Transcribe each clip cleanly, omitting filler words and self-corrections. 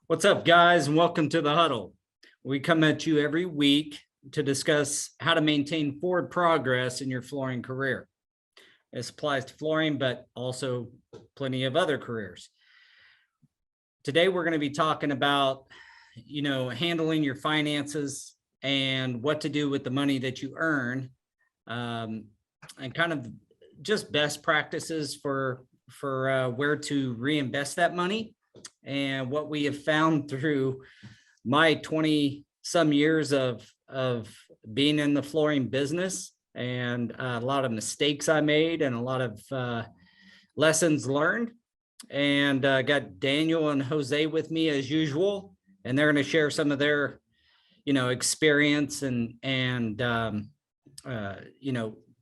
What's up, guys, and welcome to the Huddle. We come at you every week to discuss how to maintain forward progress in your flooring career. This applies to flooring, but also plenty of other careers. Today, we're going to be talking about, handling your finances and what to do with the money that you earn, and kind of just best practices for where to reinvest that money. And what we have found through my 20 some years of being in the flooring business, and a lot of mistakes I made and a lot of lessons learned. And got Daniel and Jose with me as usual, and they're going to share some of their, experience and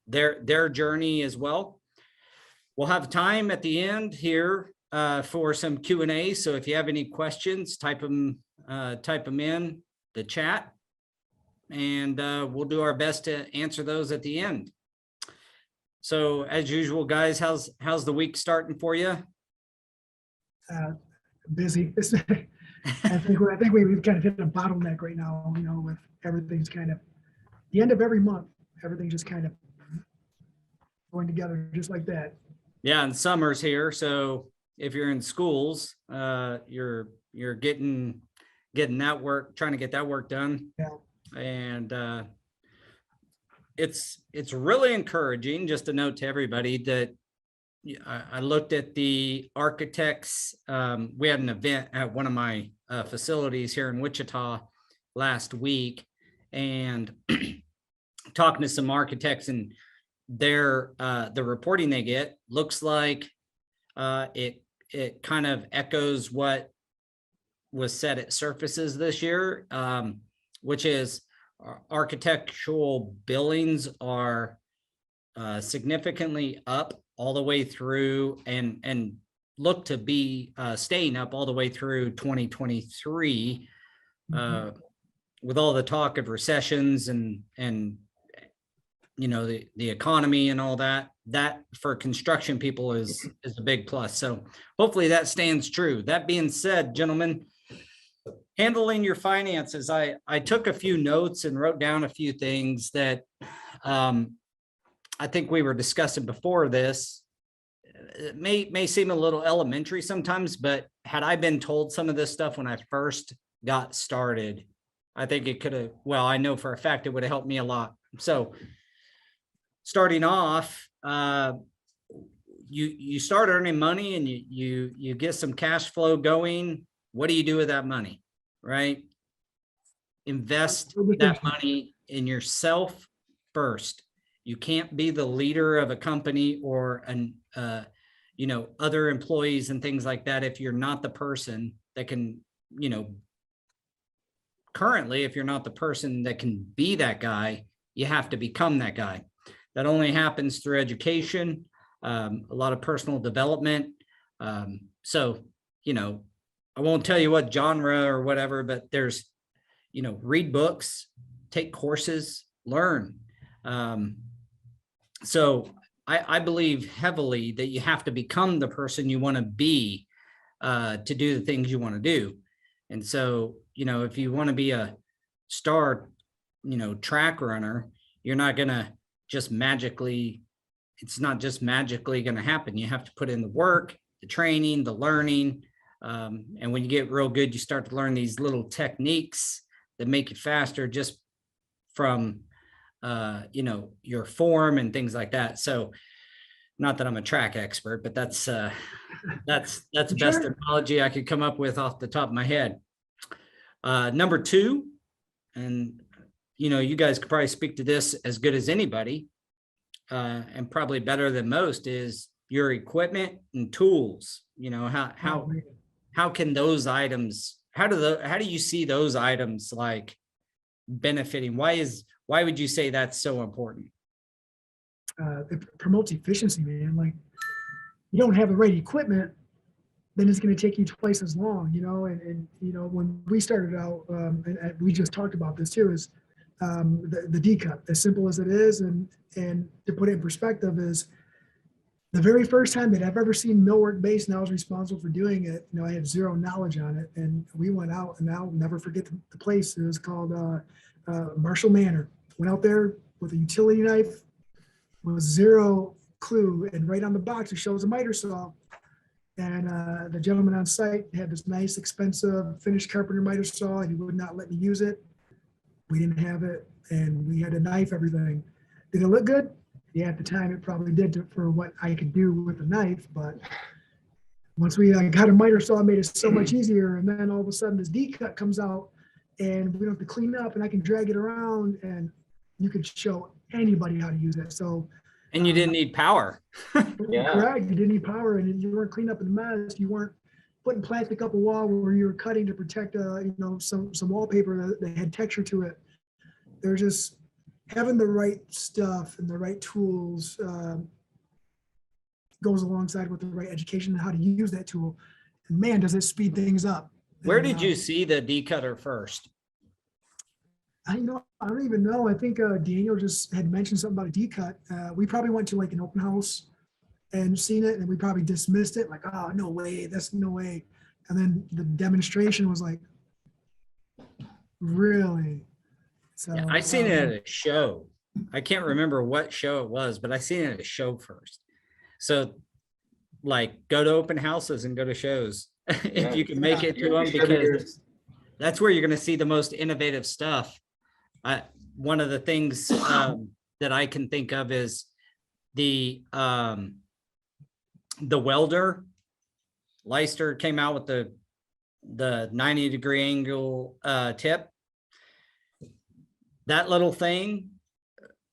their journey as well. We'll have time at the end here for some Q&A. So if you have any questions, type them in the chat, and we'll do our best to answer those at the end. So as usual, guys, how's the week starting for you? Busy. I think we've kind of hit a bottleneck right now, with everything's kind of the end of every month, everything just kind of going together just like that. Yeah, and summer's here, so if you're in schools, you're getting that work, trying to get that work done. Yeah. And it's really encouraging. Just a note to everybody that I looked at the architects. We had an event at one of my facilities here in Wichita last week, and talking to some architects, and the reporting they get looks like it kind of echoes what was said at Surfaces this year, which is architectural billings are significantly up all the way through, and look to be staying up all the way through 2023, with all the talk of recessions and the economy and all that for construction people is a big plus. So hopefully that stands true. That being said, gentlemen, handling your finances, I took a few notes and wrote down a few things that I think we were discussing before this. It may seem a little elementary sometimes, but had I been told some of this stuff when I first got started, I think it could have, well, I know for a fact it would have helped me a lot. So starting off, you start earning money and you get some cash flow going. What do you do with that money, right? Invest that money in yourself first. You can't be the leader of a company or other employees and things like that if you're not the person that can, currently, if you're not the person that can be that guy, you have to become that guy. That only happens through education, a lot of personal development. So, I won't tell you what genre or whatever, but there's, read books, take courses, learn. So I believe heavily that you have to become the person you want to be to do the things you want to do. And so, if you want to be a star, track runner, you're not going to just magically, it's not just magically going to happen. You have to put in the work, the training, the learning. And when you get real good, you start to learn these little techniques that make you faster just from, your form and things like that. So not that I'm a track expert, but that's the best analogy I could come up with off the top of my head. Number two, and you guys could probably speak to this as good as anybody, and probably better than most, is your equipment and tools. How can those items, how do you see those items like benefiting? Why would you say that's so important? It promotes efficiency, man. Like, you don't have the right equipment, then it's going to take you twice as long, and when we started out, and we just talked about this too, is the D cup, as simple as it is, and to put it in perspective, is the very first time that I've ever seen millwork base, and I was responsible for doing it, I had zero knowledge on it. And we went out, and I'll never forget the place. It was called Marshall Manor. Went out there with a utility knife with zero clue. And right on the box, it shows a miter saw. And the gentleman on site had this nice, expensive finished carpenter miter saw, and he would not let me use it. We didn't have it, and we had to knife everything. Did it look good? Yeah, at the time it probably did for what I could do with a knife, but once we got a miter saw, it made it so much easier. And then all of a sudden this D-cut comes out, and we don't have to clean up, and I can drag it around, and you could show anybody how to use it. So, and you didn't need power. Yeah. Correct. You didn't need power, and you weren't cleaning up the mess. You weren't putting plastic up a wall where you were cutting to protect, some wallpaper that had texture to it. They're just having the right stuff and the right tools goes alongside with the right education and how to use that tool. And man, does it speed things up. Where did you see the D-cutter first? I don't even know. I think Daniel just had mentioned something about a D-cut. We probably went to like an open house and seen it, and we probably dismissed it like, oh, no way, that's no way. And then the demonstration was like, really? So Yeah, I seen it at a show. I can't remember what show it was, but I seen it at a show first. So like go to open houses and go to shows if you can make it to them, because that's where you're going to see the most innovative stuff. One of the things that I can think of is the welder. Leister came out with the 90-degree angle tip. That little thing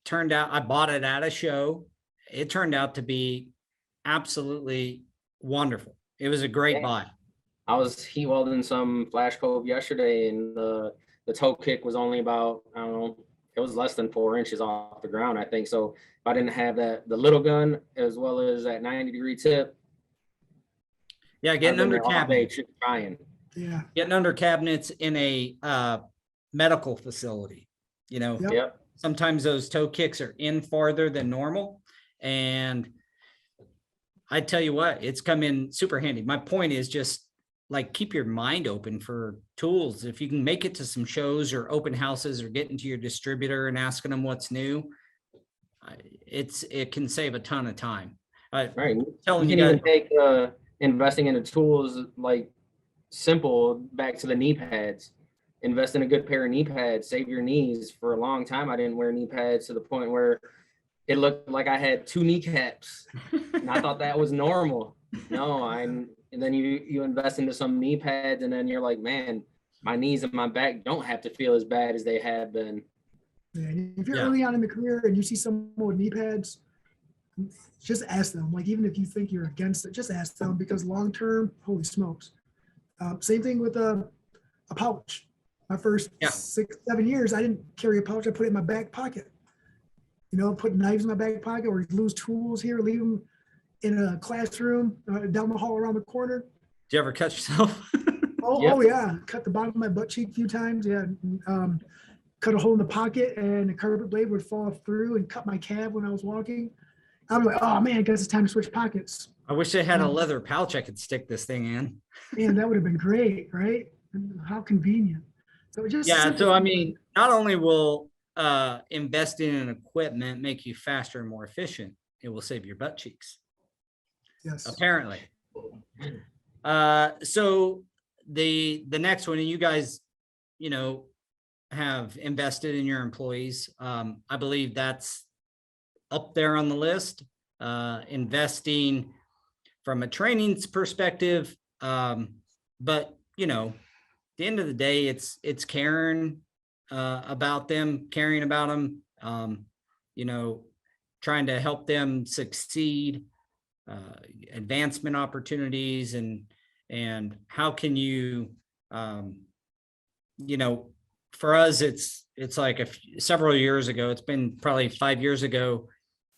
turned out, I bought it at a show. It turned out to be absolutely wonderful. It was a great buy. I was heat welding some flash cove yesterday, and the toe kick was only about, I don't know, it was less than 4 inches off the ground, I think. So if I didn't have the little gun as well as that 90-degree tip. Yeah, getting under cabinets. Yeah. Getting under cabinets in a medical facility. Yep. Sometimes those toe kicks are in farther than normal. And I tell you what, it's come in super handy. My point is just like, keep your mind open for tools. If you can make it to some shows or open houses or get into your distributor and asking them what's new, it can save a ton of time. Right. Telling you can even take investing in the tools, like simple, back to the knee pads. Invest in a good pair of knee pads, save your knees. For a long time, I didn't wear knee pads to the point where it looked like I had 2 kneecaps, and I thought that was normal. No, and then you invest into some knee pads, and then you're like, man, my knees and my back don't have to feel as bad as they have been. Yeah, if you're early on in the career and you see someone with knee pads, just ask them. Like, even if you think you're against it, just ask them, because long term, holy smokes. Same thing with a pouch. My first 6-7 years, I didn't carry a pouch. I put it in my back pocket. Put knives in my back pocket, or lose tools here, leave them in a classroom down the hall around the corner. Do you ever cut yourself? Oh yeah, cut the bottom of my butt cheek a few times. Yeah, cut a hole in the pocket, and the carpet blade would fall through and cut my calf when I was walking. I'm like, oh man, I guess it's time to switch pockets. I wish they had a leather pouch I could stick this thing in. Man, that would have been great, right? How convenient. So I mean, not only will investing in equipment make you faster and more efficient, it will save your butt cheeks. Yes. Apparently. So the next one, and you guys, have invested in your employees. I believe that's up there on the list. Investing from a training's perspective, but at the end of the day, it's caring about them, caring about them, trying to help them succeed, advancement opportunities, and how can you, for us, it's like several years ago, it's been probably 5 years ago,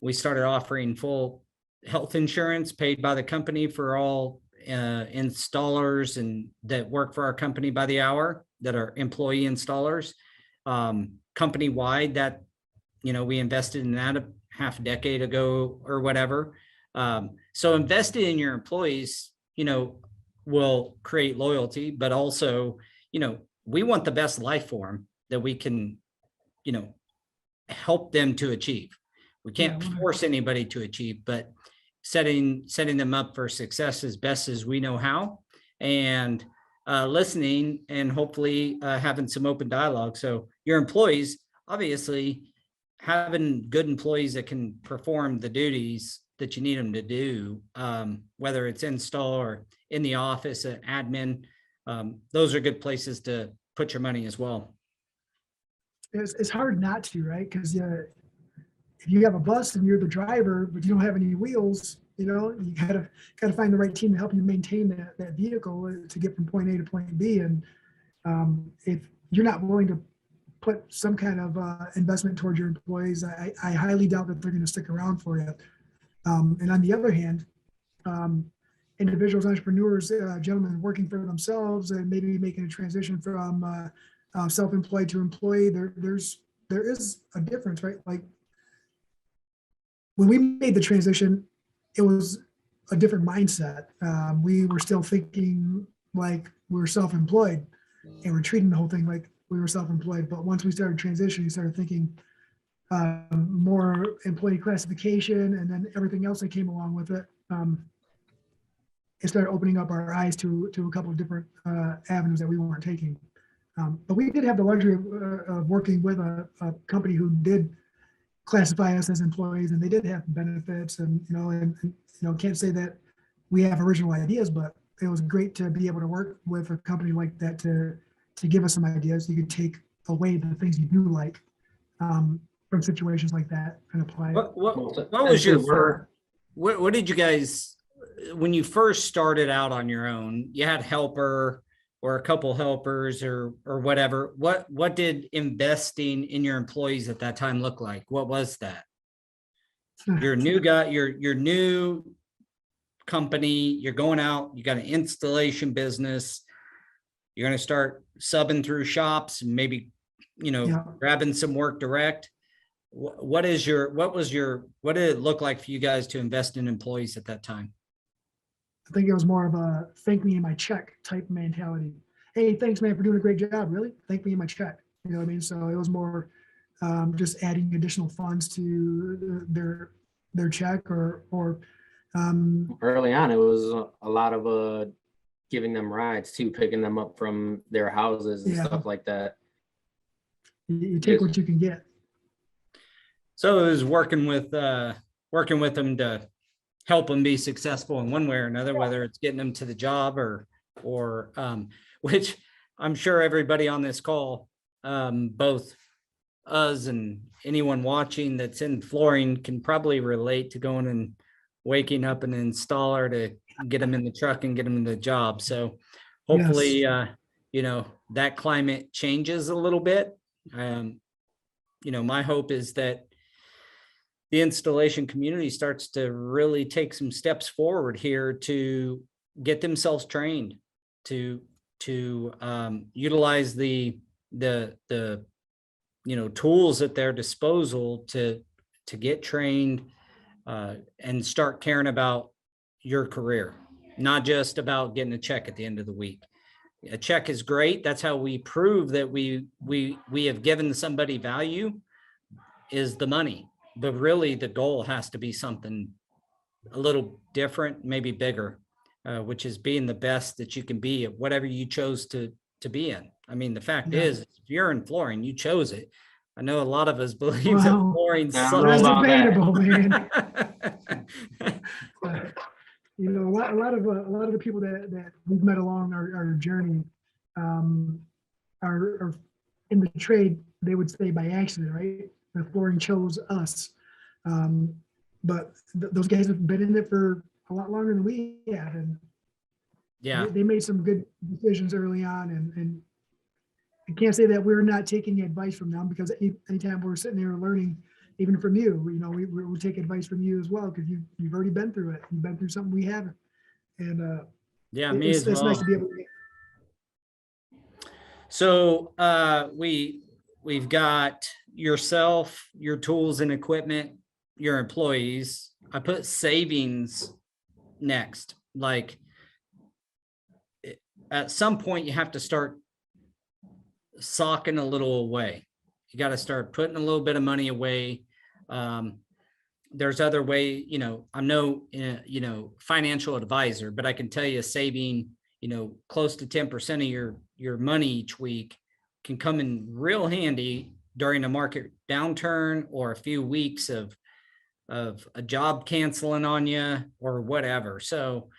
we started offering full health insurance paid by the company for all installers and that work for our company by the hour, that are employee installers, company wide. That we invested in that a half a decade ago or whatever. So investing in your employees, will create loyalty, but also, we want the best life for them that we can, help them to achieve. We can't Yeah, force anybody to achieve, but setting them up for success as best as we know how, and listening, and hopefully having some open dialogue. So your employees, obviously, having good employees that can perform the duties that you need them to do, whether it's install or in the office, an admin, those are good places to put your money as well. it's hard not to, right? Because if you have a bus and you're the driver, but you don't have any wheels, you gotta find the right team to help you maintain that vehicle to get from point A to point B. And if you're not willing to put some kind of investment towards your employees, I highly doubt that they're going to stick around for you. And on the other hand, individuals, entrepreneurs, gentlemen working for themselves and maybe making a transition from self-employed to employee, there is a difference, right? Like when we made the transition, it was a different mindset. We were still thinking like we were self-employed, and we're treating the whole thing like we were self-employed. But once we started transitioning, started thinking more employee classification, and then everything else that came along with it. It started opening up our eyes to a couple of different avenues that we weren't taking. But we did have the luxury of working with a company who did classify us as employees, and they did have benefits, and can't say that we have original ideas, but it was great to be able to work with a company like that to give us some ideas. You could take away the things you do like from situations like that and apply it. What was your what did you guys, when you first started out on your own, you had helper or a couple helpers or whatever, what did investing in your employees at that time look like? What was that? You're a new guy, your new company, you're going out, you got an installation business, you're going to start subbing through shops, maybe, grabbing some work direct. What did it look like for you guys to invest in employees at that time? I think it was more of a thank me in my check type mentality. Hey, thanks, man, for doing a great job. Really? Thank me in my check. You know what I mean? So it was more just adding additional funds to their check or early on, it was a lot of giving them rides too, picking them up from their houses and stuff like that. You take what you can get. So it was working with them to help them be successful in one way or another, whether it's getting them to the job or which I'm sure everybody on this call, both us and anyone watching that's in flooring, can probably relate to going and waking up an installer to get them in the truck and get them in the job. So hopefully, that climate changes a little bit. My hope is that the installation community starts to really take some steps forward here to get themselves trained to utilize the tools at their disposal to get trained and start caring about your career, not just about getting a check at the end of the week. A check is great. That's how we prove that we have given somebody value, is the money. But really the goal has to be something a little different, maybe bigger, which is being the best that you can be at whatever you chose to be in. I mean, the fact is, if you're in flooring, you chose it. I know a lot of us believe that flooring sucks. That's debatable, man. A lot of the people that we've met along our journey are in the trade. They would say by accident, right? The flooring chose us, but those guys have been in it for a lot longer than we have, and they made some good decisions early on. And I can't say that we're not taking advice from them, because anytime we're sitting there learning, even from you, we take advice from you as well, because you've already been through it. You've been through something we haven't, and me as well. It's nice to be able to. So we've got yourself, your tools and equipment. your employees, I put savings next. Like at some point you have to start socking a little away. You got to start putting a little bit of money away. There's other way, I'm no, financial advisor, but I can tell you saving, close to 10% of your money each week can come in real handy during a market downturn or a few weeks of a job canceling on you or whatever. So,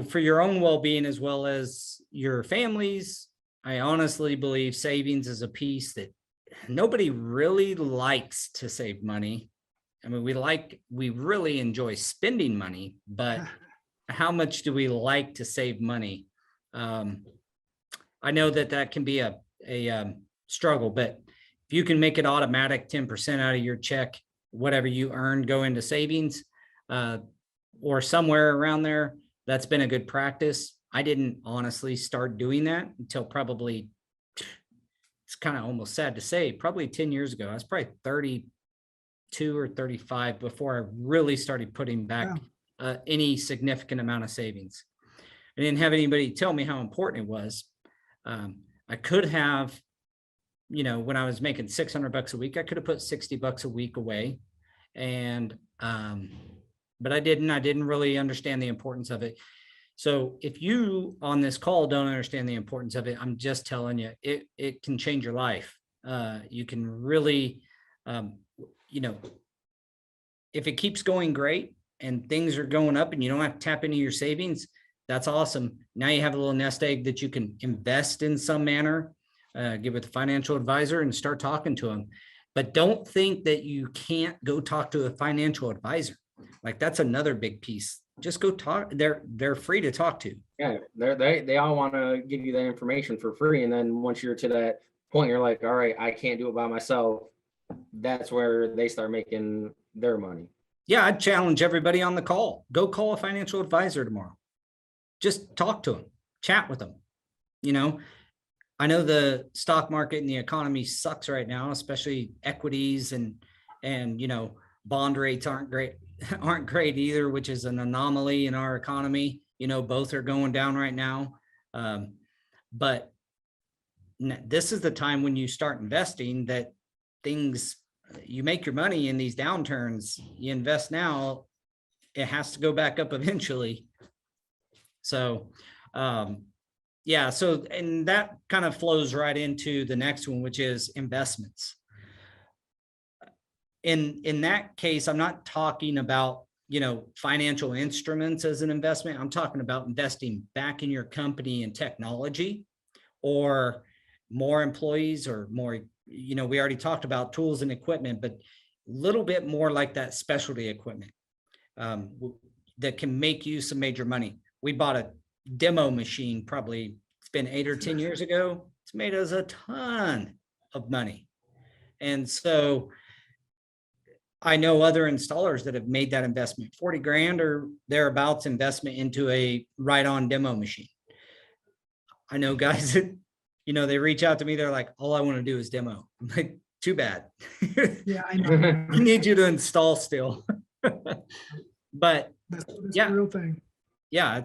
for your own well-being as well as your families, I honestly believe savings is a piece that nobody really likes to save money. I mean, we really enjoy spending money, but how much do we like to save money? I know that can be a struggle, but if you can make it automatic 10% out of your check, whatever you earn go into savings, or somewhere around there, that's been a good practice. I didn't honestly start doing that until probably, it's kind of almost sad to say, probably 10 years ago. I was probably 32 or 35 before I really started putting back any significant amount of savings. I didn't have anybody tell me how important it was. I could have, when I was making $600 a week, I could have put $60 a week away. And, but I didn't really understand the importance of it. So if you on this call don't understand the importance of it, I'm just telling you, it can change your life. You can really, if it keeps going great and things are going up and you don't have to tap into your savings, that's awesome. Now you have a little nest egg that you can invest in some manner, get with a financial advisor and start talking to them. But don't think that you can't go talk to a financial advisor. Like that's another big piece. Just go talk. They're free to talk to. Yeah, they all want to give you that information for free. And then once you're to that point, you're like, all right, I can't do it by myself. That's where they start making their money. Yeah, I'd challenge everybody on the call. Go call a financial advisor tomorrow. Just talk to them, chat with them. I know the stock market and the economy sucks right now, especially equities and bond rates aren't great either, which is an anomaly in our economy. Both are going down right now. But this is the time when you start investing that you make your money in these downturns. You invest now, it has to go back up eventually. So, yeah, so, and that kind of flows right into the next one, which is investments. In that case, I'm not talking about, financial instruments as an investment. I'm talking about investing back in your company and technology or more employees or more, we already talked about tools and equipment, but a little bit more like that specialty equipment that can make you some major money. We bought a demo machine, probably it's been 8 or 10 years ago. It's made us a ton of money. And so I know other installers that have made that investment, 40 grand or thereabouts investment into a right-on demo machine. I know guys that, they reach out to me, they're like, all I want to do is demo. I'm like, too bad. Yeah, I know. I need you to install still. But That's yeah, the real thing. Yeah,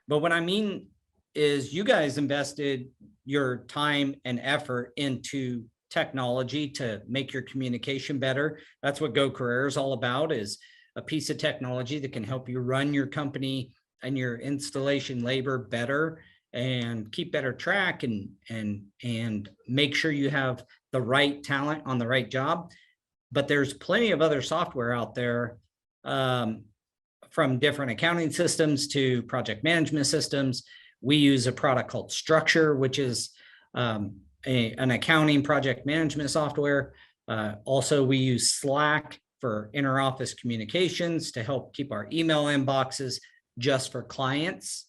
but what I mean is you guys invested your time and effort into technology to make your communication better. That's what Go Carerra is all about, is a piece of technology that can help you run your company and your installation labor better and keep better track and make sure you have the right talent on the right job. But there's plenty of other software out there, from different accounting systems to project management systems. We use a product called Structure, which is an accounting project management software. Also, we use Slack for inter-office communications to help keep our email inboxes just for clients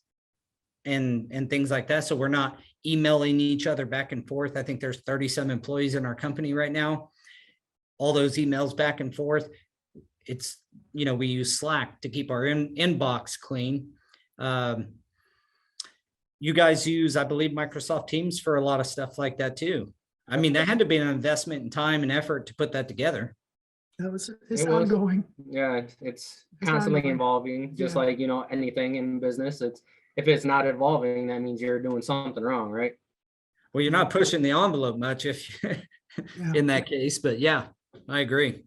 and things like that. So we're not emailing each other back and forth. I think there's 30 some employees in our company right now. All those emails back and forth. It's, we use Slack to keep our inbox clean. You guys use, I believe, Microsoft Teams for a lot of stuff like that too. I mean, that had to be an investment in time and effort to put that together. It's It was. ongoing. Yeah, it's It's constantly ongoing. evolving, just Yeah. like, anything in business. If it's not evolving, that means you're doing something wrong, right? Well, you're not pushing the envelope much if Yeah. in that case, but yeah, I agree.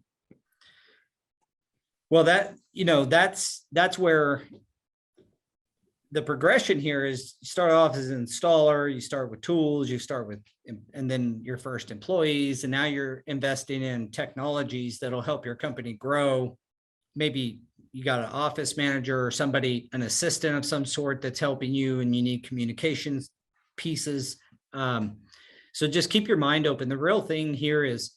Well, that's where the progression here is. You start off as an installer, you start with tools, you start with, and then your first employees, and now you're investing in technologies that'll help your company grow. Maybe you got an office manager or somebody, an assistant of some sort that's helping you, and you need communications pieces. So just keep your mind open. The real thing here is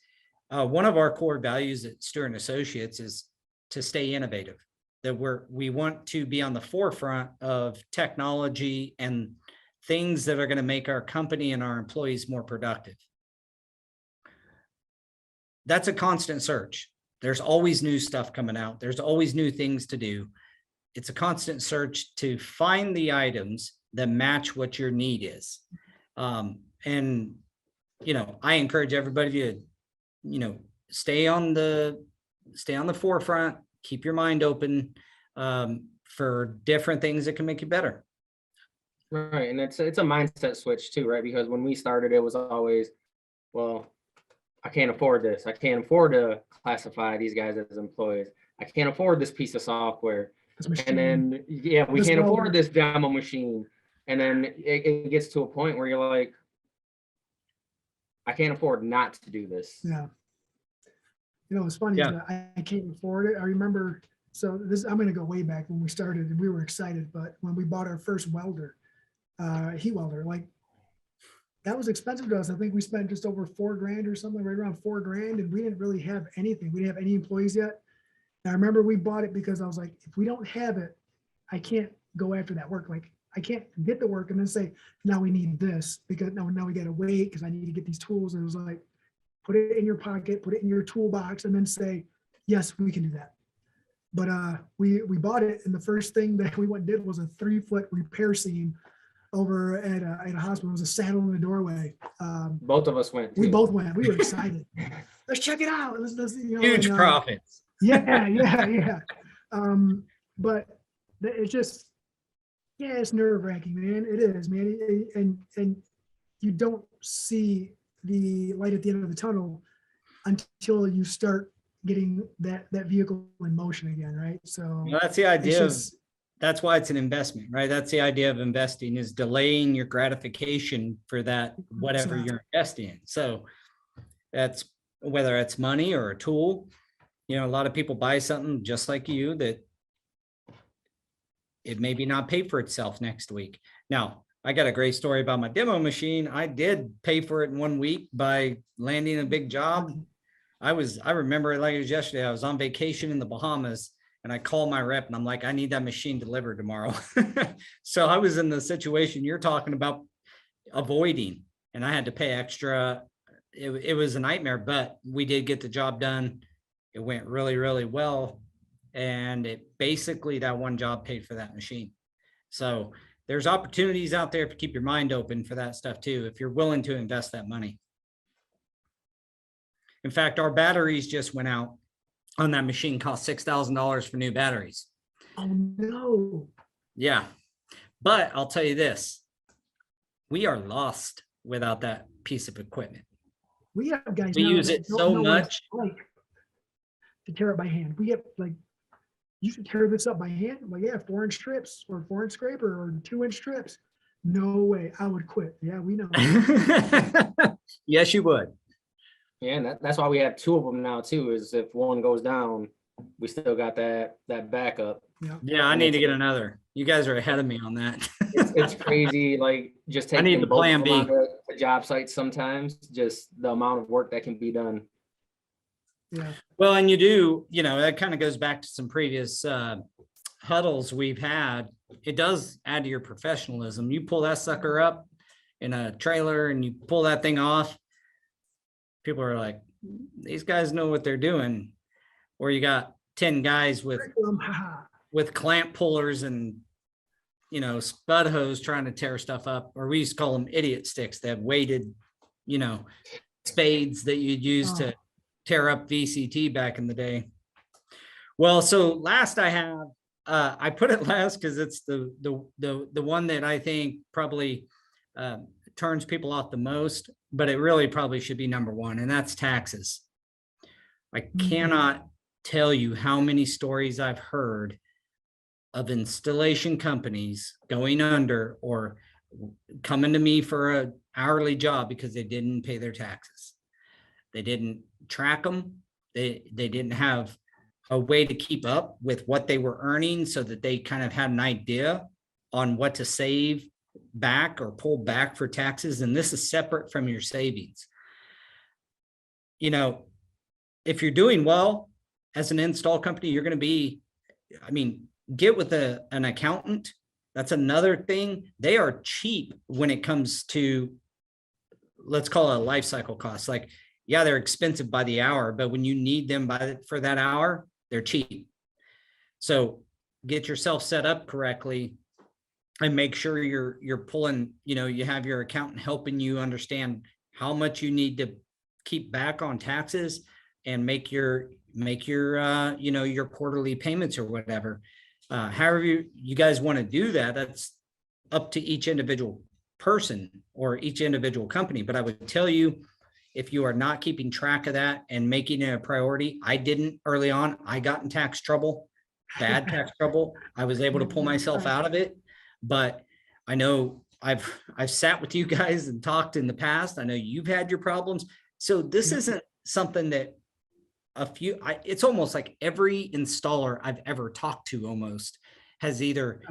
one of our core values at Stuart and Associates is to stay innovative, that we want to be on the forefront of technology and things that are going to make our company and our employees more productive. That's a constant search. There's always new stuff coming out. There's always new things to do. It's a constant search to find the items that match what your need is. And, I encourage everybody to, stay on the forefront, keep your mind open for different things that can make you better. Right. And it's a mindset switch too, right? Because when we started, it was always, well, I can't afford this. I can't afford to classify these guys as employees. I can't afford this piece of software. And then, we can't afford this demo machine. And then it gets to a point where you're like, I can't afford not to do this. Yeah. It's funny. Yeah. I can't afford it. I remember, I'm going to go way back when we started and we were excited, but when we bought our first welder, heat welder, like that was expensive to us. I think we spent just over $4,000 or something, right around $4,000. And we didn't really have anything. We didn't have any employees yet. And I remember we bought it because I was like, if we don't have it, I can't go after that work. Like I can't get the work and then say, now we need this because now we got to wait because I need to get these tools. And it was like, put it in your pocket, put it in your toolbox, and then say, yes, we can do that. But we bought it, and the first thing that we went and did was a 3-foot repair seam over at a hospital. It was a saddle in the doorway. Both of us went. We both went. We were excited. Let's check it out. Let's Huge profits. Yeah. But it's just, it's nerve-wracking, man. It is, man. And you don't see the light at the end of the tunnel until you start getting that vehicle in motion again, right? So that's the idea that's why it's an investment, right? That's the idea of investing, is delaying your gratification for that, whatever you're investing in. So that's whether it's money or a tool. A lot of people buy something just like you that it maybe not pay for itself next week. Now, I got a great story about my demo machine. I did pay for it in 1 week by landing a big job. I remember it like it was yesterday. I was on vacation in the Bahamas and I called my rep and I'm like, I need that machine delivered tomorrow. So I was in the situation you're talking about avoiding, and I had to pay extra. It was a nightmare, but we did get the job done. It went really, really well. And that one job paid for that machine. So there's opportunities out there to keep your mind open for that stuff too, if you're willing to invest that money. In fact, our batteries just went out on that machine, cost $6,000 for new batteries. Oh no. Yeah. But I'll tell you this, we are lost without that piece of equipment. We have guys. We use it so much. To tear it by hand. We have you should tear this up by hand. I'm like, 4-inch strips or 4-inch scraper or 2-inch strips. No way. I would quit. Yeah, we know. Yes, you would. Yeah, and that's why we have 2 of them now too, is if one goes down, we still got that backup. Yeah, I need to get another. You guys are ahead of me on that. It's crazy. Like just taking I need the plan B. The job sites sometimes, just the amount of work that can be done. Yeah. Well, and you do, that kind of goes back to some previous huddles we've had. It does add to your professionalism. You pull that sucker up in a trailer and you pull that thing off. People are like, these guys know what they're doing. Or you got 10 guys with clamp pullers and, spud hose trying to tear stuff up. Or we used to call them idiot sticks that weighted, spades that you'd use to Oh. tear up VCT back in the day. Well, so last I have, I put it last because it's the one that I think probably turns people off the most, but it really probably should be number one, and that's taxes. I cannot tell you how many stories I've heard of installation companies going under or coming to me for an hourly job because they didn't pay their taxes. They didn't track them. They didn't have a way to keep up with what they were earning so that they kind of had an idea on what to save back or pull back for taxes. And this is separate from your savings. You know, if you're doing well as an install company, you're going to be, I mean, get with an accountant. That's another thing. They are cheap when it comes to, let's call it a life cycle cost. Like, yeah, they're expensive by the hour, but when you need them for that hour, they're cheap. So get yourself set up correctly and make sure you're pulling, you know, you have your accountant helping you understand how much you need to keep back on taxes and make your you know, your quarterly payments or whatever. However you guys want to do that, that's up to each individual person or each individual company. But I would tell you, if you are not keeping track of that and making it a priority, I didn't early on. I got in tax trouble, bad tax trouble. I was able to pull myself out of it, but I know I've sat with you guys and talked in the past. I know you've had your problems. So this isn't something that it's almost like every installer I've ever talked to almost has either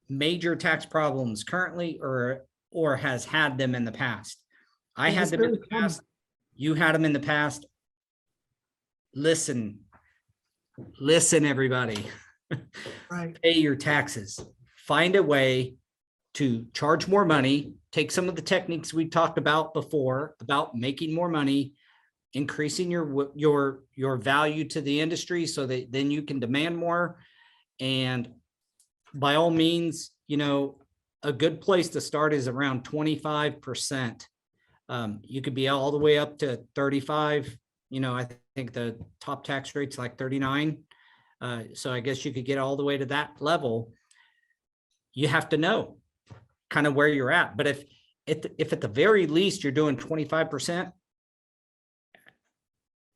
major tax problems currently or has had them in the past. I had them in the past. You had them in the past. Listen, everybody. Right. Pay your taxes. Find a way to charge more money. Take some of the techniques we talked about before about making more money, increasing your value to the industry so that then you can demand more. And by all means, you know, a good place to start is around 25%. You could be all the way up to 35. You know, I think the top tax rate's like 39. So I guess you could get all the way to that level. You have to know kind of where you're at. But if at the very least you're doing 25%,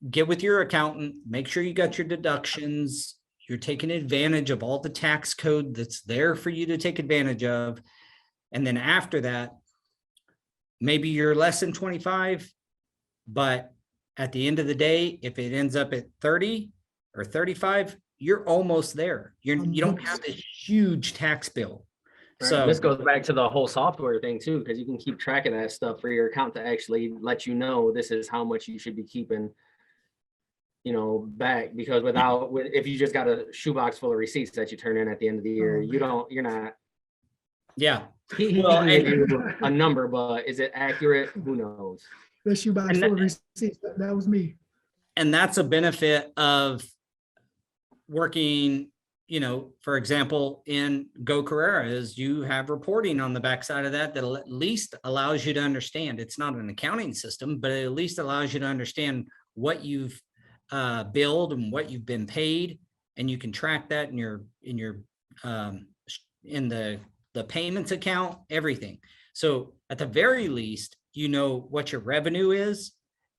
get with your accountant, make sure you got your deductions, you're taking advantage of all the tax code that's there for you to take advantage of. And then after that, maybe you're less than 25, but at the end of the day, if it ends up at 30 or 35, you're almost there. You don't have this huge tax bill. Right. So this goes back to the whole software thing too, because you can keep track of that stuff for your account to actually let you know this is how much you should be keeping, you know, back. Because if you just got a shoebox full of receipts that you turn in at the end of the year, you're not. yeah. He Well, can give you a number, but is it accurate? Who knows? The shoebox full of receipts. That was me. And that's a benefit of working, you know, for example, in Go Carerra is you have reporting on the backside of that at least allows you to understand. It's not an accounting system, but it at least allows you to understand what you've billed and what you've been paid, and you can track that in the payments account, everything. So at the very least, you know what your revenue is.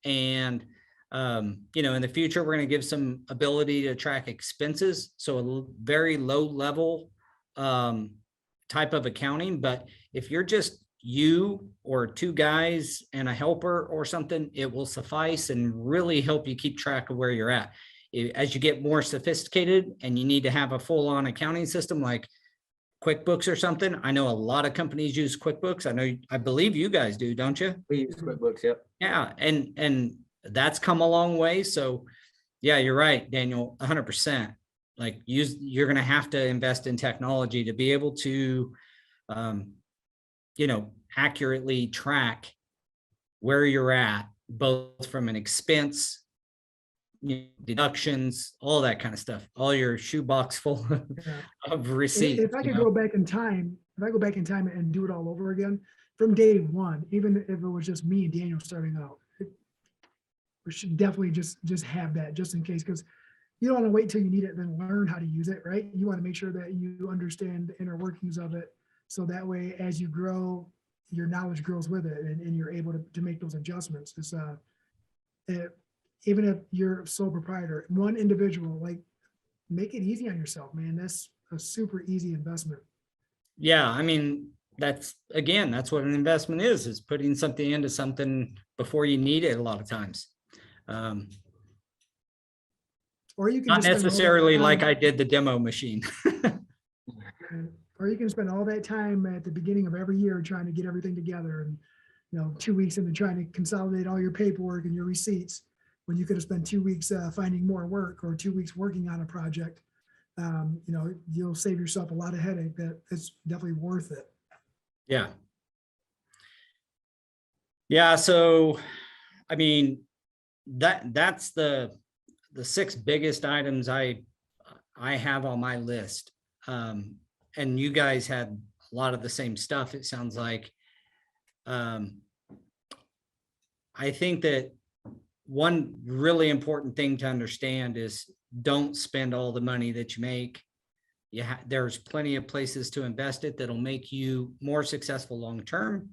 And, you know, in the future, we're going to give some ability to track expenses. So a very low level type of accounting. But if you're just you or two guys and a helper or something, it will suffice and really help you keep track of where you're at. As you get more sophisticated and you need to have a full-on accounting system like QuickBooks or something. I know a lot of companies use QuickBooks. I believe you guys do, don't you? We use QuickBooks, yep. Yeah, and that's come a long way. So yeah, you're right, Daniel, 100%. Like you're going to have to invest in technology to be able to, you know, accurately track where you're at, both from an expense, deductions, all that kind of stuff, all your shoebox full of receipts. If I could go back in time, and do it all over again from day one, even if it was just me and Daniel starting out, we should definitely just have that just in case, because you don't want to wait till you need it, then learn how to use it, right? You want to make sure that you understand the inner workings of it. So that way, as you grow, your knowledge grows with it, and you're able to make those adjustments. It's even if you're a sole proprietor, one individual, like, make it easy on yourself, man. That's a super easy investment. Yeah, I mean, that's what an investment is putting something into something before you need it a lot of times. Or you can Not just spend all that necessarily time- like I did the demo machine. Or you can spend all that time at the beginning of every year trying to get everything together, and 2 weeks into trying to consolidate all your paperwork and your receipts, when you could have spent 2 weeks finding more work, or 2 weeks working on a project. You'll save yourself a lot of headache. That it's definitely worth it. Yeah. Yeah. So, I mean, that's the 6 biggest items I have on my list. And you guys had a lot of the same stuff, it sounds like. I think that one really important thing to understand is don't spend all the money that you make. There's plenty of places to invest it that'll make you more successful long term,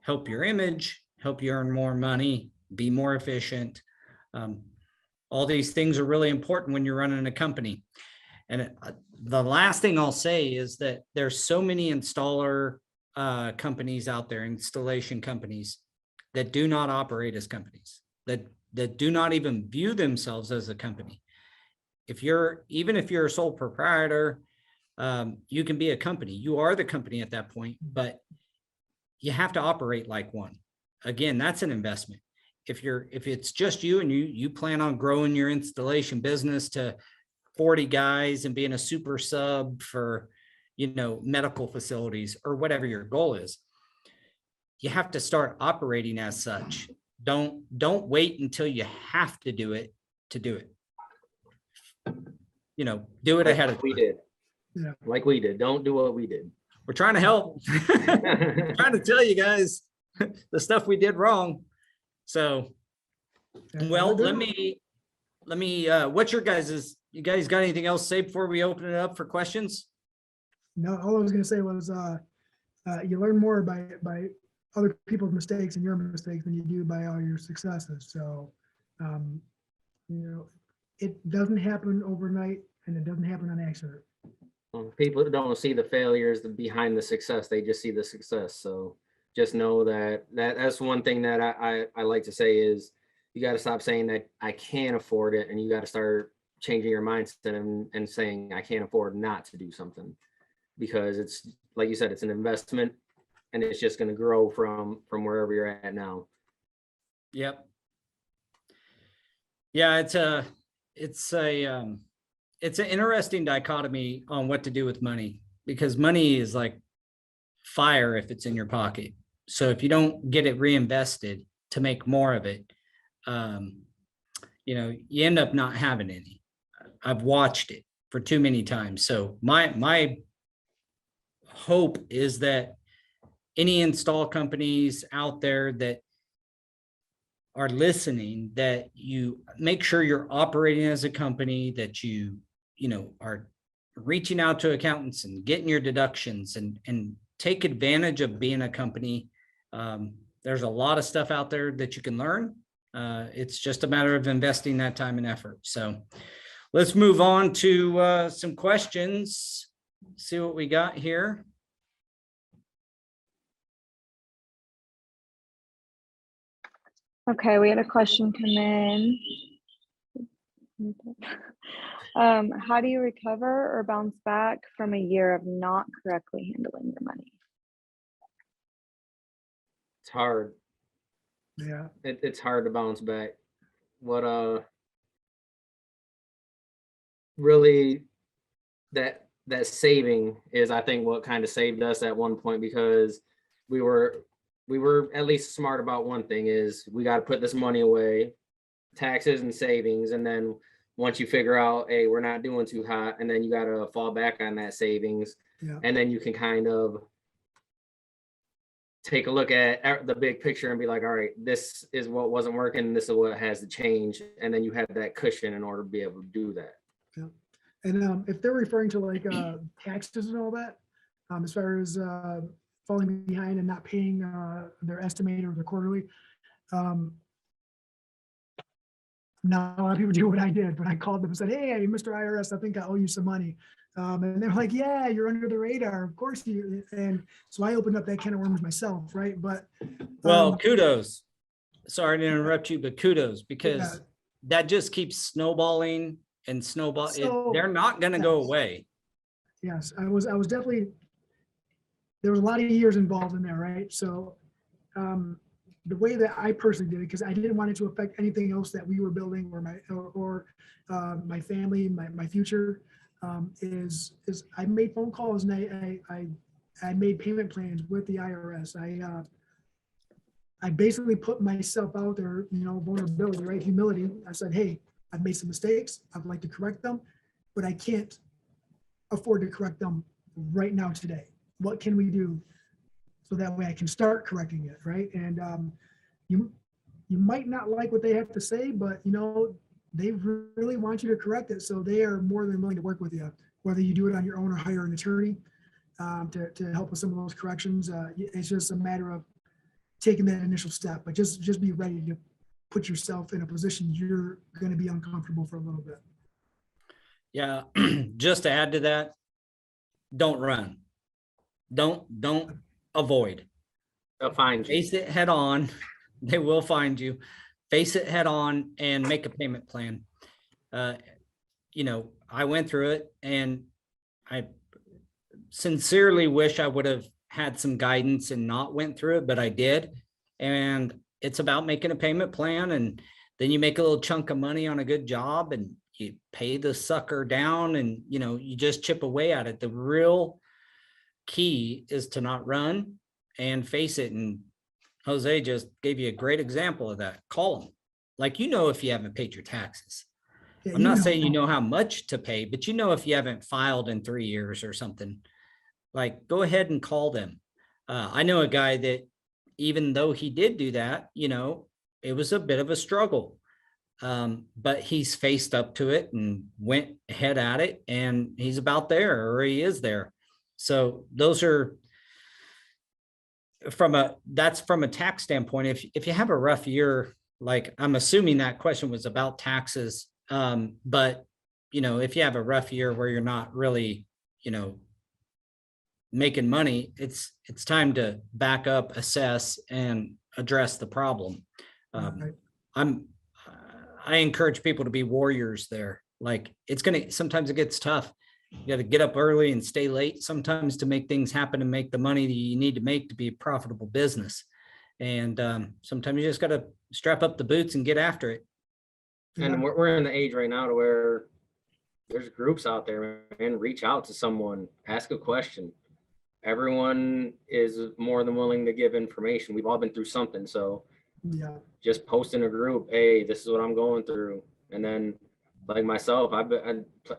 help your image, help you earn more money, be more efficient. All these things are really important when you're running a company. And the last thing I'll say is that there's so many installer companies out there, installation companies, that do not operate as companies, that do not even view themselves as a company. Even if you're a sole proprietor, you can be a company. You are the company at that point, but you have to operate like one. Again, that's an investment. If it's just you and you plan on growing your installation business to 40 guys and being a super sub for, medical facilities or whatever your goal is, you have to start operating as such. Don't wait until you have to do it to do it. Do it ahead of time. We did. Yeah. Like we did. Don't do what we did. We're trying to help. We're trying to tell you guys the stuff we did wrong. So, well, let me, what's your guys's, you guys got anything else to say before we open it up for questions? No, all I was going to say was you learn more by other people's mistakes and your mistakes than you do by all your successes. So, it doesn't happen overnight, and it doesn't happen on accident. People don't see the failures behind the success. They just see the success. So just know that's one thing that I like to say is you got to stop saying that I can't afford it, and you got to start changing your mindset and saying I can't afford not to do something, because it's like you said, it's an investment, and it's just going to grow from wherever you're at now. Yep. Yeah, it's an interesting dichotomy on what to do with money, because money is like fire if it's in your pocket. So if you don't get it reinvested to make more of it, you end up not having any. I've watched it for too many times. So my hope is that any install companies out there that are listening, that you make sure you're operating as a company, that you are reaching out to accountants and getting your deductions and take advantage of being a company. There's a lot of stuff out there that you can learn. It's just a matter of investing that time and effort. So let's move on to some questions. See what we got here. Okay, we had a question come in. How do you recover or bounce back from a year of not correctly handling your money? It's hard. Yeah. It's hard to bounce back. What really that saving is, I think, what kind of saved us at one point, because we were at least smart about one thing, is we got to put this money away, taxes and savings, and then once you figure out, hey, we're not doing too hot, and then you got to fall back on that savings. Yeah. And then you can kind of take a look at the big picture and be like, all right, this is what wasn't working, this is what has to change, and then you have that cushion in order to be able to do that. Yeah. And if they're referring to like taxes and all that, as far as falling behind and not paying their estimated or their quarterly, not a lot of people do what I did, but I called them and said, hey, Mr. IRS, I think I owe you some money. And they're like, yeah, you're under the radar. Of course you. And so I opened up that can of worms myself, right? But Well, kudos. Sorry to interrupt you, but kudos, because yeah. that just keeps snowballing and snowball. So, They're not going to go away. Yes, I was definitely, there was a lot of years involved in there, right? So the way that I personally did it, because I didn't want it to affect anything else that we were building or my family, my future, is I made phone calls and I made payment plans with the IRS. I basically put myself out there, you know, vulnerability, right? Humility. I said, hey, I've made some mistakes. I'd like to correct them, but I can't afford to correct them right now today. What can we do so that way I can start correcting it, right? And you might not like what they have to say, but you know, they really want you to correct it, so they are more than willing to work with you, whether you do it on your own or hire an attorney to help with some of those corrections. It's just a matter of taking that initial step, but just be ready to put yourself in a position you're going to be uncomfortable for a little bit. Yeah. Just to add to that, don't run. Don't avoid. They'll find you. Face it head on. They will find you. Face it head on and make a payment plan. You know, I went through it and I sincerely wish I would have had some guidance and not went through it, but I did. And it's about making a payment plan, and then you make a little chunk of money on a good job and you pay the sucker down, and you know, you just chip away at it. The real key is to not run and face it. And Jose just gave you a great example of that. Call them. Like, you know, if you haven't paid your taxes. Yeah, I'm not saying you know how much to pay, but you know, if you haven't filed in 3 years or something, like, go ahead and call them. I know a guy that, even though he did do that, you know, it was a bit of a struggle. But he's faced up to it and went ahead at it, and he's about there, or he is there. So those are that's from a tax standpoint. If you have a rough year, like, I'm assuming that question was about taxes. But you know, if you have a rough year where you're not really, you know, making money, it's time to back up, assess, and address the problem. Right. I encourage people to be warriors there. Like, sometimes it gets tough. You got to get up early and stay late sometimes to make things happen and make the money that you need to make to be a profitable business. And sometimes you just got to strap up the boots and get after it. And we're in the age right now to where there's groups out there, and reach out to someone, ask a question. Everyone is more than willing to give information. We've all been through something. So Yeah. just post in a group, hey, this is what I'm going through. And then, like myself,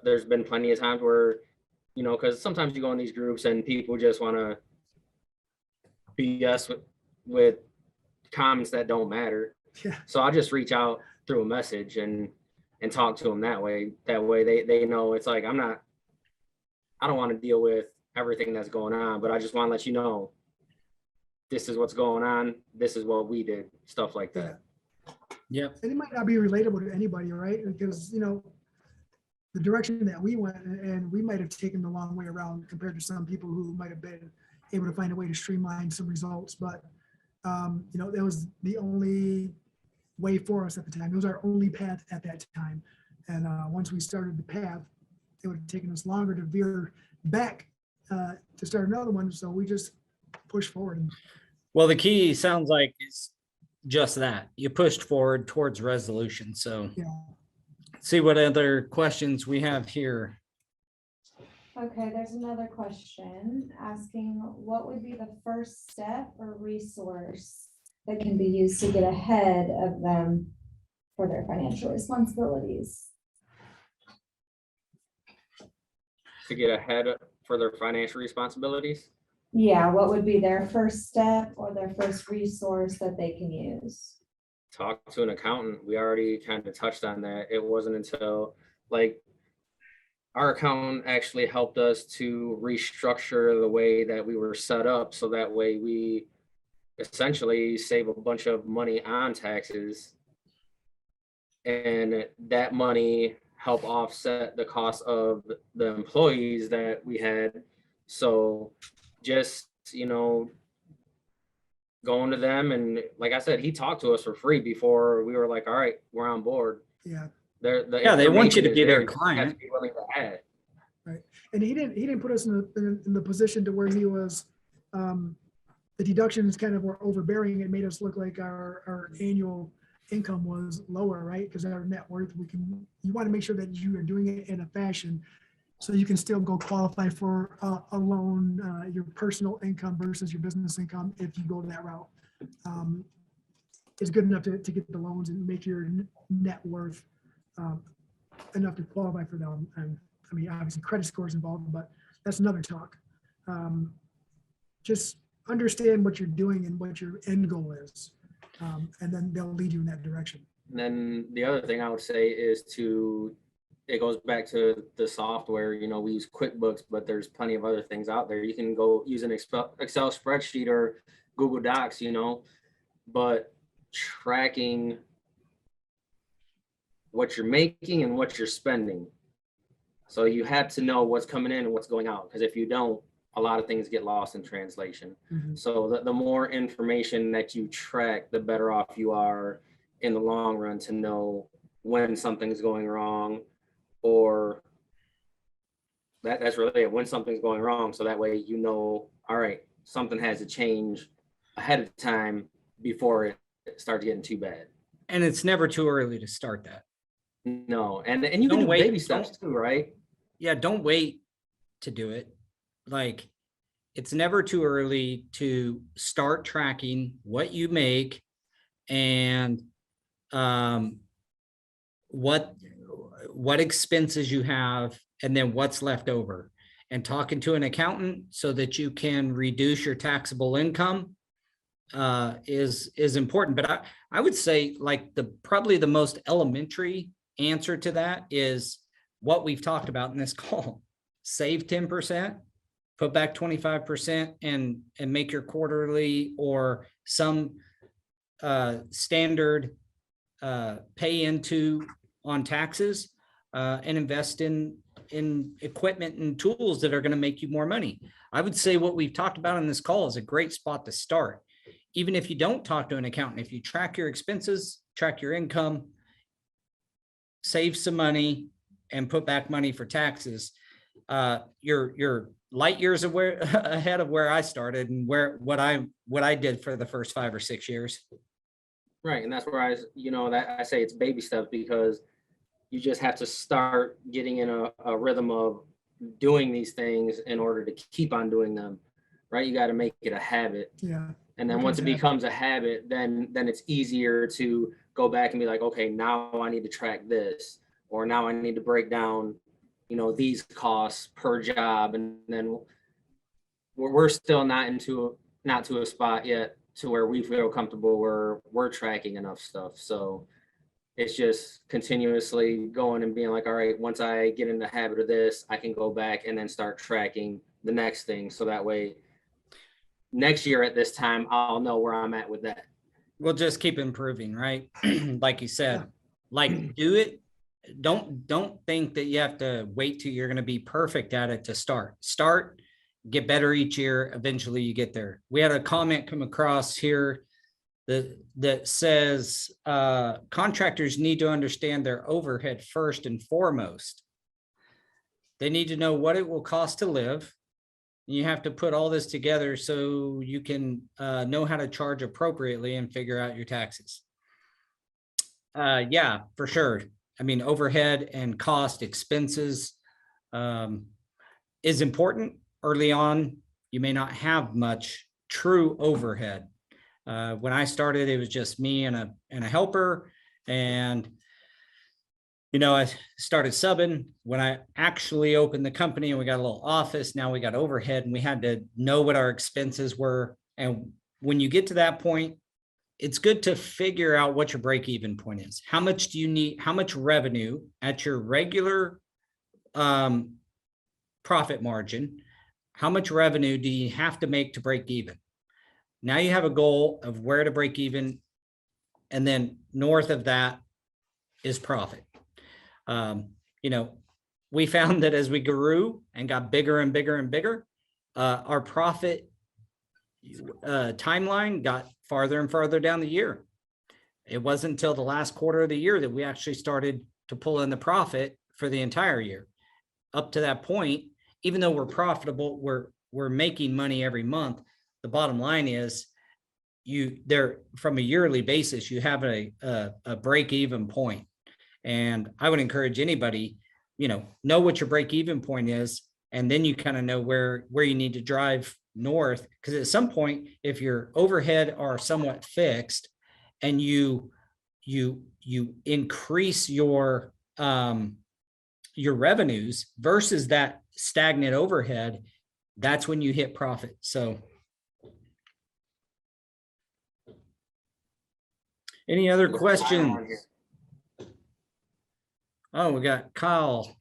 there's been plenty of times where, you know, because sometimes you go in these groups and people just want to BS with comments that don't matter. Yeah. So I'll just reach out through a message and talk to them that way. That way they know it's like, I don't want to deal with everything that's going on, but I just want to let you know this is what's going on. This is what we did, stuff like that. Yep. And it might not be relatable to anybody, right? Because, you know, the direction that we went, and we might have taken the long way around compared to some people who might have been able to find a way to streamline some results. But, you know, that was the only way for us at the time. It was our only path at that time. And once we started the path, it would have taken us longer to veer back to start another one. So we just pushed forward. Well, the key sounds like is just that. You pushed forward towards resolution. So Yeah. see what other questions we have here. Okay, there's another question asking, what would be the first step or resource that can be used to get ahead of them for their financial responsibilities? To get ahead for their financial responsibilities? Yeah, what would be their first step or their first resource that they can use? Talk to an accountant. We already kind of touched on that. It wasn't until like our accountant actually helped us to restructure the way that we were set up. So that way we essentially save a bunch of money on taxes. And that money help offset the cost of the employees that we had. So just, going to them, and like I said, he talked to us for free before we were like, all right, we're on board. Yeah. Yeah, they want you to information be is their there. You just have client. to be willing to add. And he didn't put us in the position to where he was, the deductions kind of were overbearing. It made us look like our annual income was lower, right? Because our net worth, you want to make sure that you are doing it in a fashion so you can still go qualify for a loan, your personal income versus your business income if you go that route. Is good enough to get the loans and make your net worth enough to qualify for them. And I mean, obviously credit score is involved, but that's another talk. Just understand what you're doing and what your end goal is. And then they'll lead you in that direction. And then the other thing I would say is it goes back to the software. We use QuickBooks, but there's plenty of other things out there. You can go use an Excel spreadsheet or Google Docs, but tracking what you're making and what you're spending. So you have to know what's coming in and what's going out, because if you don't, a lot of things get lost in translation. Mm-hmm. So the more information that you track, the better off you are in the long run to know when something's going wrong, or that's really it, when something's going wrong. So that way, all right, something has to change ahead of time before it starts getting too bad. And it's never too early to start that. No, and you Don't can do wait, baby steps too, right? Yeah, don't wait to do it. Like, it's never too early to start tracking what you make and what expenses you have, and then what's left over, and talking to an accountant so that you can reduce your taxable income is important. But I would say, like, probably the most elementary answer to that is what we've talked about in this call. Save 10%, put back 25%, and make your quarterly or some standard pay into on taxes, and invest in equipment and tools that are going to make you more money. I would say what we've talked about in this call is a great spot to start. Even if you don't talk to an accountant, if you track your expenses, track your income, save some money, and put back money for taxes, you're light years ahead of where I started and what I did for the first 5 or 6 years. Right, and that's where I say it's baby steps, because you just have to start getting in a rhythm of doing these things in order to keep on doing them, right? You got to make it a habit. Yeah. And then once it becomes a habit, then it's easier to go back and be like, okay, now I need to track this, or now I need to break down, these costs per job. And then we're still not to a spot yet to where we feel comfortable where we're tracking enough stuff. So it's just continuously going and being like, all right, once I get in the habit of this, I can go back and then start tracking the next thing. So that way, next year at this time, I'll know where I'm at with that. We'll just keep improving, right? Like you said, Yeah. like, do it. Don't think that you have to wait till you're going to be perfect at it to start, get better each year. Eventually you get there. We had a comment come across here that says contractors need to understand their overhead first and foremost. They need to know what it will cost to live. You have to put all this together so you can know how to charge appropriately and figure out your taxes. Yeah, for sure. I mean, overhead and cost expenses is important. Early on, you may not have much true overhead. When I started, it was just me and a helper, and I started subbing when I actually opened the company, and we got a little office. Now we got overhead, and we had to know what our expenses were. And when you get to that point, it's good to figure out what your break-even point is. How much do you need? How much revenue at your regular profit margin? How much revenue do you have to make to break even? Now you have a goal of where to break even, and then north of that is profit. We found that as we grew and got bigger and bigger and bigger, our profit timeline got farther and farther down the year. It wasn't until the last quarter of the year that we actually started to pull in the profit for the entire year. Up to that point, even though we're profitable, we're making money every month. The bottom line is from a yearly basis, you have a break-even point. And I would encourage anybody, know what your break-even point is, and then you kind of know where you need to drive north. Because at some point, if your overhead are somewhat fixed, and you increase your revenues versus that stagnant overhead, that's when you hit profit. So, any other questions? Oh, we got Kyle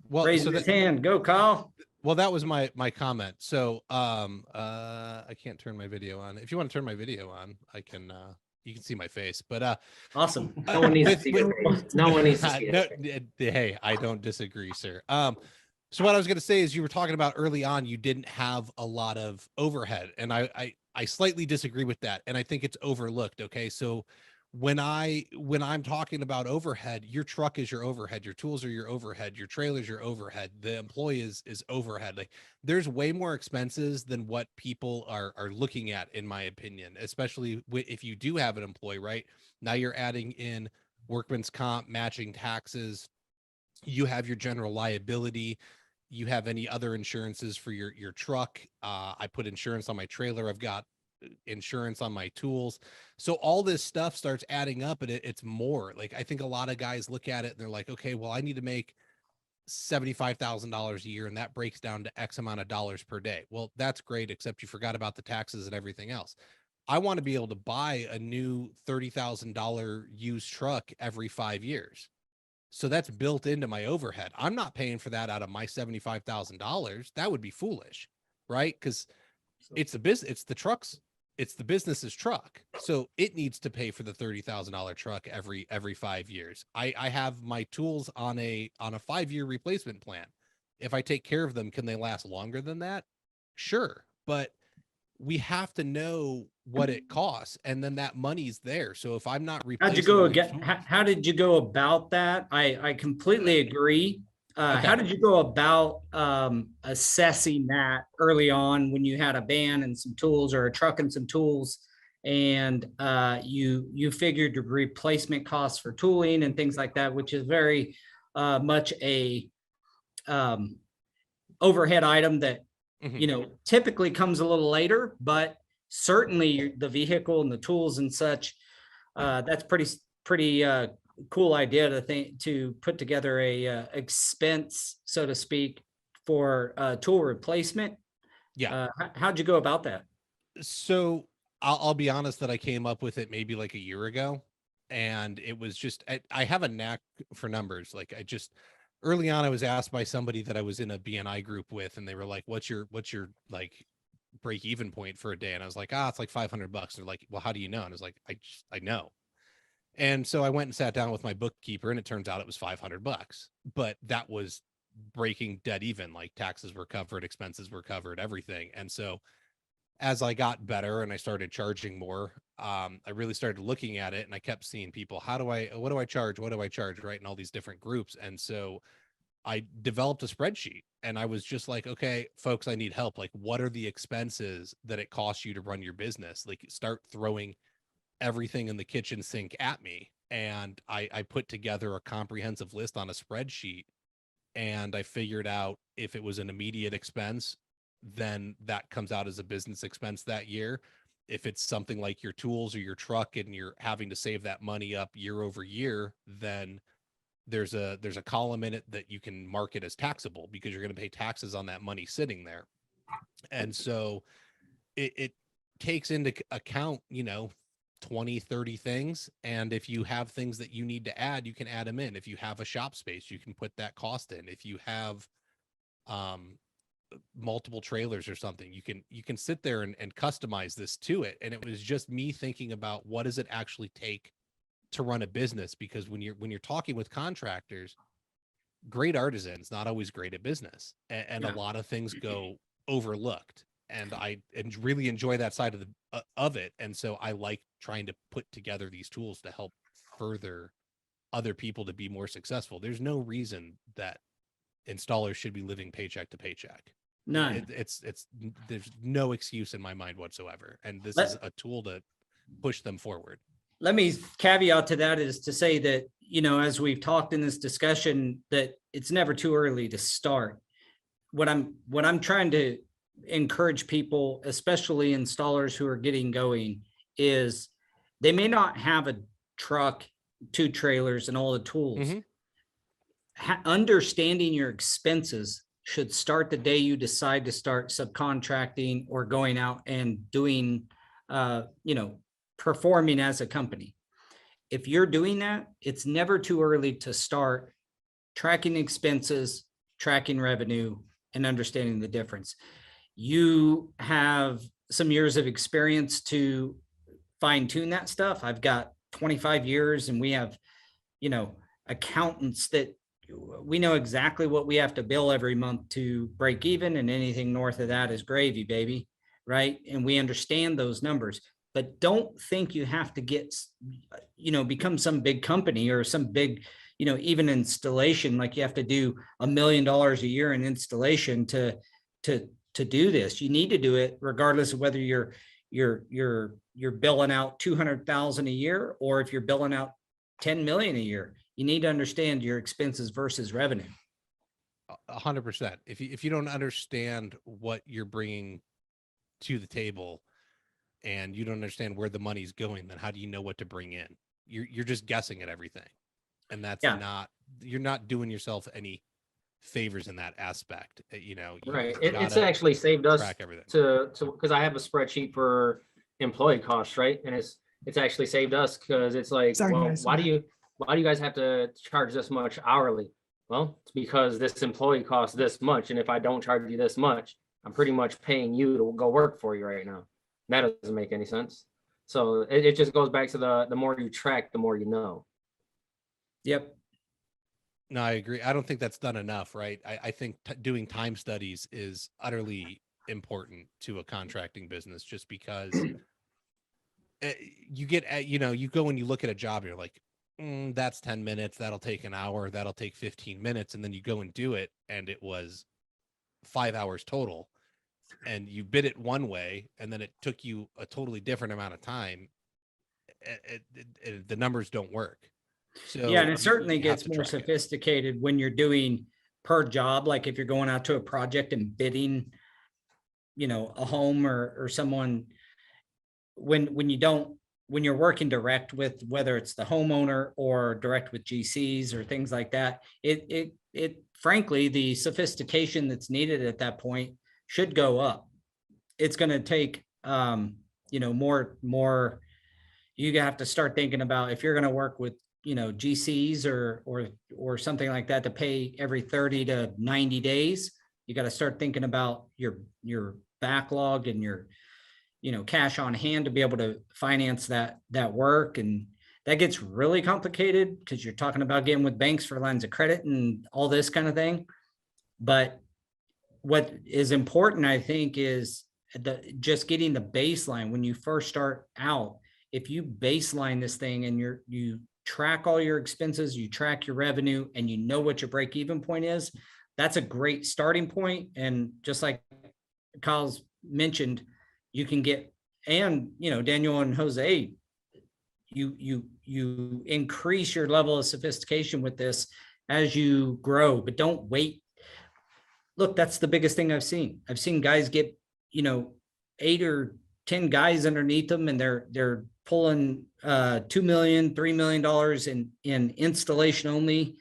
raising his hand. Go, Kyle. Well, that was my comment. So I can't turn my video on. If you want to turn my video on, I can you can see my face. But awesome. No one needs to see your face. No one needs to see it. Hey, I don't disagree, sir. So what I was going to say is, you were talking about early on, you didn't have a lot of overhead, and I slightly disagree with that, and I think it's overlooked. Okay, so when I'm talking about overhead, your truck is your overhead, your tools are your overhead, your trailer's your overhead, the employee is overhead. Like, there's way more expenses than what people are looking at, in my opinion, especially if you do have an employee. Right now, you're adding in workman's comp, matching taxes, you have your general liability, you have any other insurances for your truck. I put insurance on my trailer, I've got insurance on my tools. So all this stuff starts adding up, and it's more. Like, I think a lot of guys look at it and they're like, okay, well, I need to make $75,000 a year, and that breaks down to X amount of dollars per day. Well, that's great, except you forgot about the taxes and everything else. I want to be able to buy a new $30,000 used truck every 5 years. So that's built into my overhead. I'm not paying for that out of my $75,000. That would be foolish, right? Because it's the business, it's the business's truck. So it needs to pay for the $30,000 truck every 5 years. I have my tools on a 5-year replacement plan. If I take care of them, can they last longer than that? Sure. But we have to know what it costs, and then that money's there. So if I'm not replacing, how'd you go again? How did you go about that? I completely agree. Okay. How did you go about assessing that early on, when you had a van and some tools, or a truck and some tools, and you figured your replacement costs for tooling and things like that, which is very much a overhead item that typically comes a little later, but certainly the vehicle and the tools and such, that's pretty cool idea to put together a expense, so to speak, for tool replacement. Yeah. How'd you go about that? So I'll be honest that I came up with it maybe like a year ago, and it was just, I have a knack for numbers. Like, early on, I was asked by somebody that I was in a BNI group with, and they were like, what's your like break even point for a day? And I was like, it's like $500. They're like, well, how do you know? And I was like, I know. And so I went and sat down with my bookkeeper, and it turns out it was $500, but that was breaking dead even. Like, taxes were covered, expenses were covered, everything. And so as I got better and I started charging more, I really started looking at it, and I kept seeing people, what do I charge? What do I charge? Right. In all these different groups. And so I developed a spreadsheet, and I was just like, okay, folks, I need help. Like, what are the expenses that it costs you to run your business? Like, start throwing everything in the kitchen sink at me. And I put together a comprehensive list on a spreadsheet, and I figured out if it was an immediate expense, then that comes out as a business expense that year. If it's something like your tools or your truck, and you're having to save that money up year over year, then there's a column in it that you can mark it as taxable because you're going to pay taxes on that money sitting there. And so it takes into account, 20, 30 things. And if you have things that you need to add, you can add them in. If you have a shop space, you can put that cost in. If you have multiple trailers or something, you can sit there and customize this to it. And it was just me thinking about, what does it actually take to run a business? Because when you're talking with contractors, great artisans not always great at business, and Yeah. a lot of things go overlooked. And I really enjoy that side of it. And so I like trying to put together these tools to help further other people to be more successful. There's no reason that installers should be living paycheck to paycheck. None. There's no excuse in my mind whatsoever. And this Let- is a tool to push them forward. Let me caveat to that is to say that, as we've talked in this discussion, that it's never too early to start. What I'm trying to encourage people, especially installers who are getting going, is they may not have a truck, 2 trailers, and all the tools. Mhm. Understanding your expenses should start the day you decide to start subcontracting or going out and doing, performing as a company. If you're doing that, it's never too early to start tracking expenses, tracking revenue, and understanding the difference. You have some years of experience to fine tune that stuff. I've got 25 years, and we have, accountants that we know exactly what we have to bill every month to break even, and anything north of that is gravy, baby. Right. And we understand those numbers, but don't think you have to get, become some big company or some big, even installation, like you have to do $1 million a year in installation to do this. You need to do it regardless of whether you're billing out 200,000 a year, or if you're billing out 10 million a year. You need to understand your expenses versus revenue. 100%. If you don't understand what you're bringing to the table, and you don't understand where the money's going, then how do you know what to bring in? You're just guessing at everything. And that's you're not doing yourself any favors in that aspect. Right. It's actually saved us track everything. to because I have a spreadsheet for employee costs, right? And it's actually saved us, because it's like, Sorry, well, guys. why do you guys have to charge this much hourly? Well, it's because this employee costs this much, and if I don't charge you this much, I'm pretty much paying you to go work for you right now. That doesn't make any sense. So it just goes back to the more you track, the more you know. Yep. No, I agree. I don't think that's done enough, right? I think doing time studies is utterly important to a contracting business, just because you get, you go and you look at a job and you're like, that's 10 minutes. That'll take an hour. That'll take 15 minutes. And then you go and do it, and it was 5 hours total. And you bid it one way, and then it took you a totally different amount of time. The numbers don't work. So Yeah, and it certainly you have gets to more track it. sophisticated when you're doing per job. Like if you're going out to a project and bidding, a home or someone, when you're working direct with, whether it's the homeowner or direct with GCs or things like that, it frankly, the sophistication that's needed at that point should go up. It's going to take, more, you have to start thinking about, if you're going to work with, GCs or something like that, to pay every 30 to 90 days, you got to start thinking about your backlog and your, cash on hand to be able to finance that work. And that gets really complicated, because you're talking about getting with banks for lines of credit and all this kind of thing. But what is important, I think, is just getting the baseline when you first start out. If you baseline this thing and you track all your expenses, you track your revenue, and you know what your break-even point is, that's a great starting point. And just like Kyle's mentioned, you can get, and Daniel and Jose, you increase your level of sophistication with this as you grow, but don't wait. Look, that's the biggest thing I've seen. I've seen guys get, 8 or 10 guys underneath them, and they're pulling $2 million, $3 million in installation only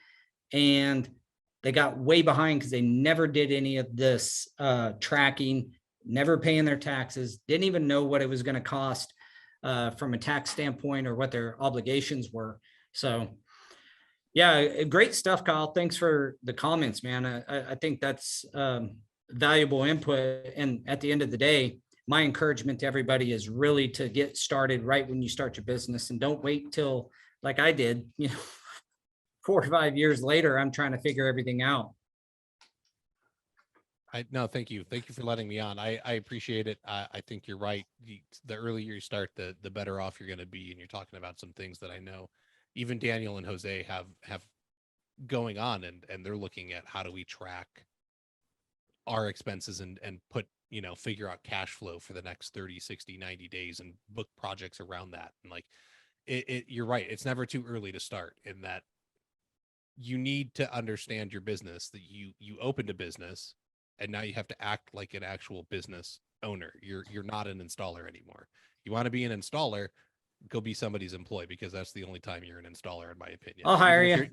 and they got way behind because they never did any of this tracking, never paying their taxes, didn't even know what it was going to cost from a tax standpoint or what their obligations were. So yeah, great stuff, Kyle. Thanks for the comments, man. I think that's valuable input. And at the end of the day, my encouragement to everybody is really to get started right when you start your business, and don't wait till, like I did, 4 or 5 years later, I'm trying to figure everything out. No, thank you. Thank you for letting me on. I appreciate it. I think you're right. The earlier you start, the better off you're going to be. And you're talking about some things that I know even Daniel and Jose have going on, and they're looking at how do we track our expenses and put, figure out cash flow for the next 30, 60, 90 days and book projects around that. And like you're right. It's never too early to start, in that you need to understand your business, that you opened a business and now you have to act like an actual business owner. You're not an installer anymore. You want to be an installer, go be somebody's employee, because that's the only time you're an installer, in my opinion. I'll hire you.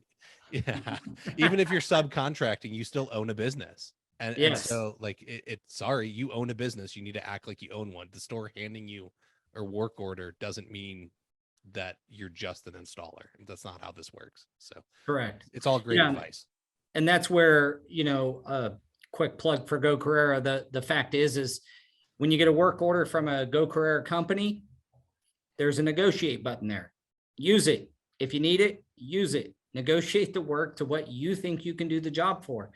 Yeah. Even if you're subcontracting, you still own a business. And, Yes. and so like, sorry, you own a business. You need to act like you own one. The store handing you a work order doesn't mean that you're just an installer. That's not how this works. So Correct. it's all great advice. And that's where, quick plug for Go Carerra. The fact is when you get a work order from a Go Carerra company, there's a negotiate button there. Use it. If you need it, use it. Negotiate the work to what you think you can do the job for.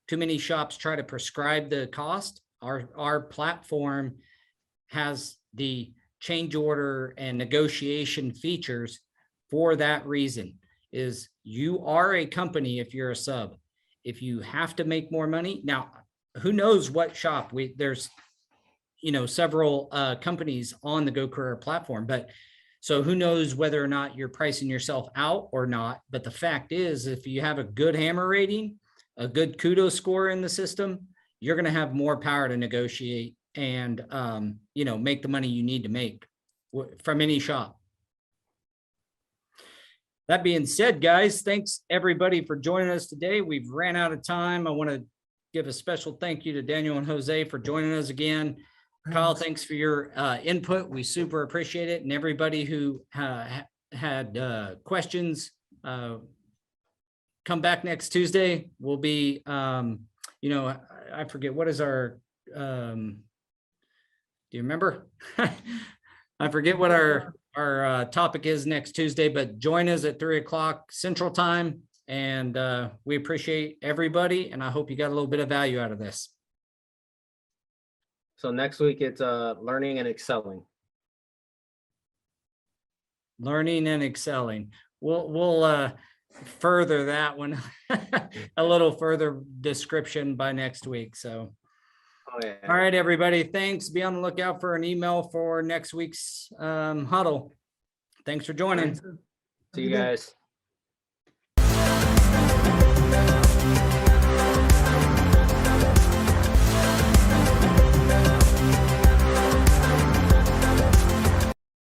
Too many shops try to prescribe the cost. Our platform has the change order and negotiation features for that reason. Is you are a company if you're a sub. If you have to make more money, now who knows what shop there's several companies on the Go Carerra platform, but so who knows whether or not you're pricing yourself out or not. But the fact is, if you have a good hammer rating, a good kudos score in the system, you're going to have more power to negotiate and make the money you need to make from any shop. That being said, guys, thanks everybody for joining us today. We've ran out of time. I want to give a special thank you to Daniel and Jose for joining us again. Kyle, thanks for your input. We super appreciate it. And everybody who had questions, come back next Tuesday. We'll be, I forget, what is our, do you remember? I forget what our topic is next Tuesday, but join us at 3:00 Central Time. And we appreciate everybody. And I hope you got a little bit of value out of this. So next week it's learning and excelling. Learning and excelling. We'll further that one a little further description by next week. So, Yeah. All right, everybody. Thanks. Be on the lookout for an email for next week's huddle. Thanks for joining. See you guys.